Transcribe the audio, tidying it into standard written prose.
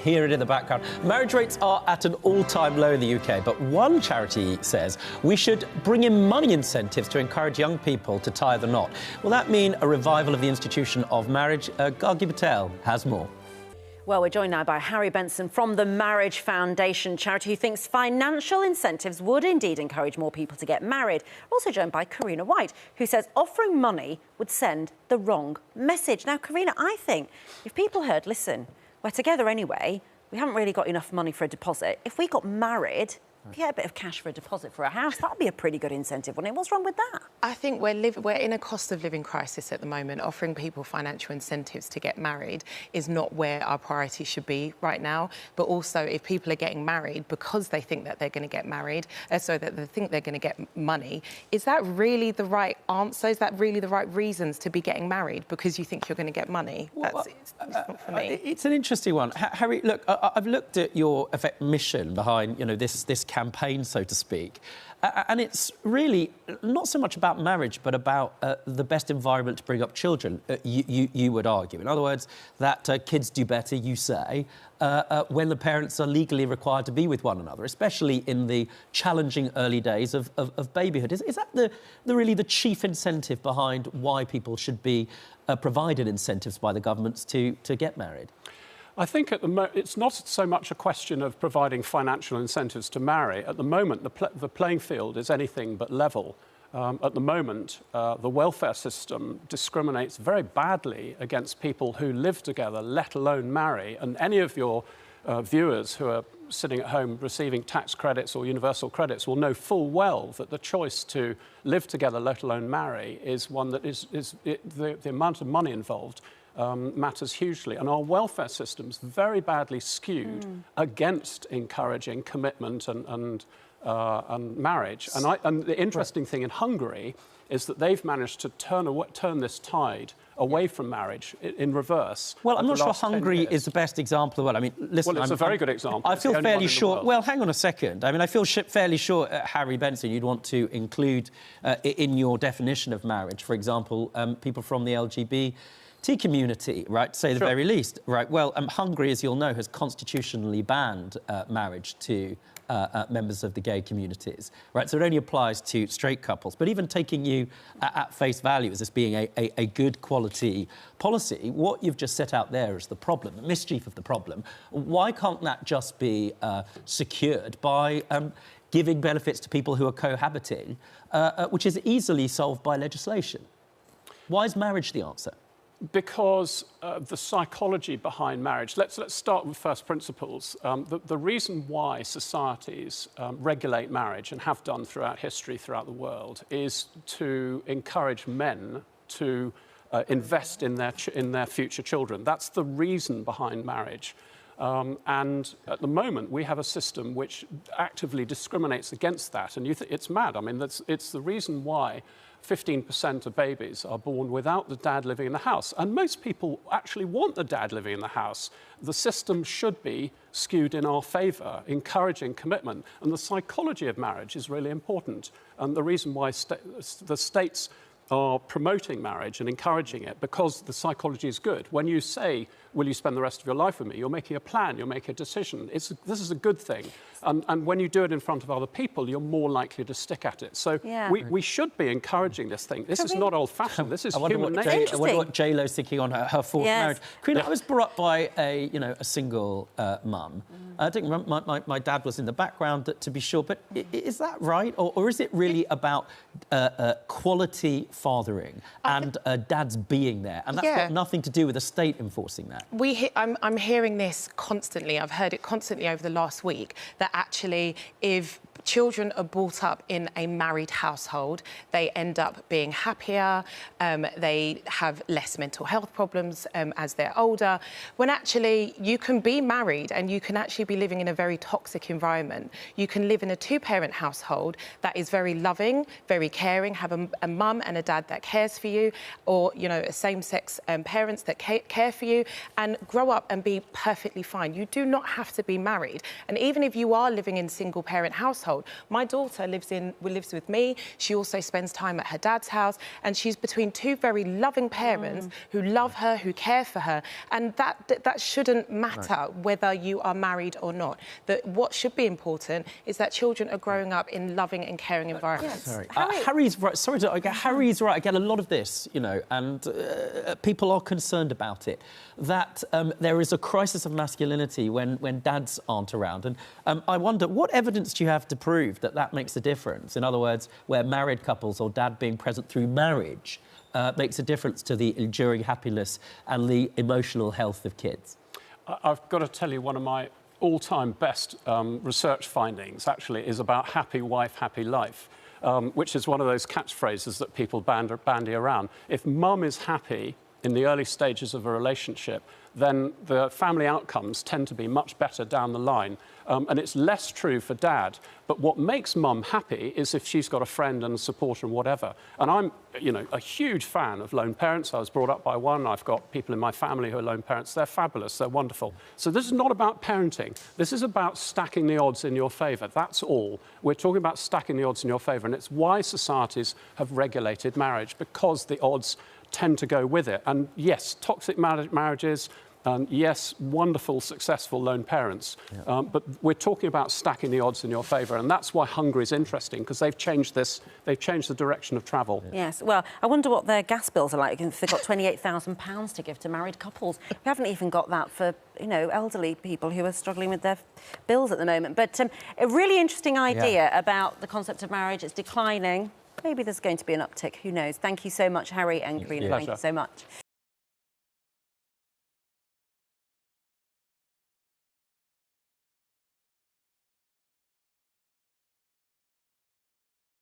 hear it in the background. Marriage rates are at an all-time low in the UK, but one charity says we should bring in money incentives to encourage young people to tie the knot. Will that mean a revival of the institution of marriage? Gargi Patel has more. Well, we're joined now by Harry Benson from the Marriage Foundation charity, who thinks financial incentives would indeed encourage more people to get married. We're also joined by Carina White, who says offering money would send the wrong message. Now, Carina, I think if people heard, listen, we're together anyway, we haven't really got enough money for a deposit. If we got married, get a bit of cash for a deposit for a house, that would be a pretty good incentive, wouldn't it? What's wrong with that? I think we're in a cost of living crisis at the moment. Offering people financial incentives to get married is not where our priority should be right now. But also, if people are getting married because they think that they're going to get married, so that they think they're going to get money, is that really the right answer? Is that really the right reasons to be getting married? Because you think you're going to get money? It's not for me. It's an interesting one. Harry, look, I've looked at your mission behind, this campaign, so to speak, and it's really not so much about marriage, but about the best environment to bring up children, you would argue. In other words, that kids do better, you say, when the parents are legally required to be with one another, especially in the challenging early days of babyhood. Is that really the chief incentive behind why people should be provided incentives by the governments to get married? I think it's not so much a question of providing financial incentives to marry. At the moment, the playing field is anything but level. At the moment, the welfare system discriminates very badly against people who live together, let alone marry. And any of your viewers who are sitting at home receiving tax credits or universal credits will know full well that the choice to live together, let alone marry, is one that the amount of money involved matters hugely, and our welfare system's very badly skewed against encouraging commitment and marriage. And the interesting thing in Hungary is that they've managed to turn this tide away from marriage in reverse. Well, I'm not sure Hungary is the best example of what. I mean, listen, well, it's a very good example. I feel fairly sure. Well, hang on a second. I mean, I feel fairly sure, Harry Benson, you'd want to include in your definition of marriage, for example, people from the LGBT community, right, to say the very least, right? Well, Hungary, as you'll know, has constitutionally banned marriage to members of the gay communities, right? So it only applies to straight couples. But even taking you at face value as this being a good quality policy, what you've just set out there is the problem, the mischief of the problem. Why can't that just be secured by giving benefits to people who are cohabiting, which is easily solved by legislation? Why is marriage the answer? Because the psychology behind marriage. Let's start with first principles. The reason why societies regulate marriage and have done throughout history, throughout the world, is to encourage men to invest in their future children. That's the reason behind marriage. And at the moment, we have a system which actively discriminates against that. And it's mad. I mean, it's the reason why 15% of babies are born without the dad living in the house. And most people actually want the dad living in the house. The system should be skewed in our favour, encouraging commitment. And the psychology of marriage is really important. And the reason why the states are promoting marriage and encouraging it, because the psychology is good. When you say, will you spend the rest of your life with me, you're making a plan, you're making a decision. This is a good thing. And when you do it in front of other people, you're more likely to stick at it. So we should be encouraging this thing. This is not old-fashioned. This is human nature. I wonder what J-Lo's thinking on her fourth marriage. Carina, I was brought up by a single mum. I think my dad was in the background, to be sure. But is that right? Or is it really about quality fathering and dads being there? And that's got nothing to do with the state enforcing that. I'm hearing this constantly. I've heard it constantly over the last week, that actually if children are brought up in a married household, they end up being happier, they have less mental health problems as they're older, when actually you can be married and you can actually be living in a very toxic environment. You can live in a two-parent household that is very loving, very caring, have a mum and a dad that cares for you, or, same-sex parents that care for you, and grow up and be perfectly fine. You do not have to be married. And even if you are living in single-parent households, household. My daughter lives with me. She also spends time at her dad's house, and she's between two very loving parents who love her, who care for her, and that shouldn't matter whether you are married or not. What should be important is that children are growing up in loving and caring environments. Harry's right. Sorry, Harry's right. I get a lot of this, you know, and people are concerned about it. That there is a crisis of masculinity when dads aren't around, and I wonder what evidence do you have to prove that makes a difference? In other words, where married couples or dad being present through marriage makes a difference to the enduring happiness and the emotional health of kids. I've got to tell you, one of my all-time best research findings actually is about happy wife, happy life, which is one of those catchphrases that people bandy around. If mum is happy in the early stages of a relationship, then the family outcomes tend to be much better down the line. And it's less true for dad. But what makes mum happy is if she's got a friend and support and whatever. And I'm, you know, a huge fan of lone parents. I was brought up by one. I've got people in my family who are lone parents. They're fabulous. They're wonderful. So this is not about parenting. This is about stacking the odds in your favour. That's all. We're talking about stacking the odds in your favour. And it's why societies have regulated marriage, because the odds tend to go with it. And yes, toxic marriages, yes, wonderful, successful lone parents. But we're talking about stacking the odds in your favour, and that's why Hungary is interesting, because they've changed the direction of travel. Yes, well, I wonder what their gas bills are like if they've got £28,000 to give to married couples. We haven't even got that for, you know, elderly people who are struggling with their bills at the moment. But a really interesting idea about the concept of marriage. It's declining. Maybe there's going to be an uptick. Who knows? Thank you so much, Harry and Carina. Thank you so much.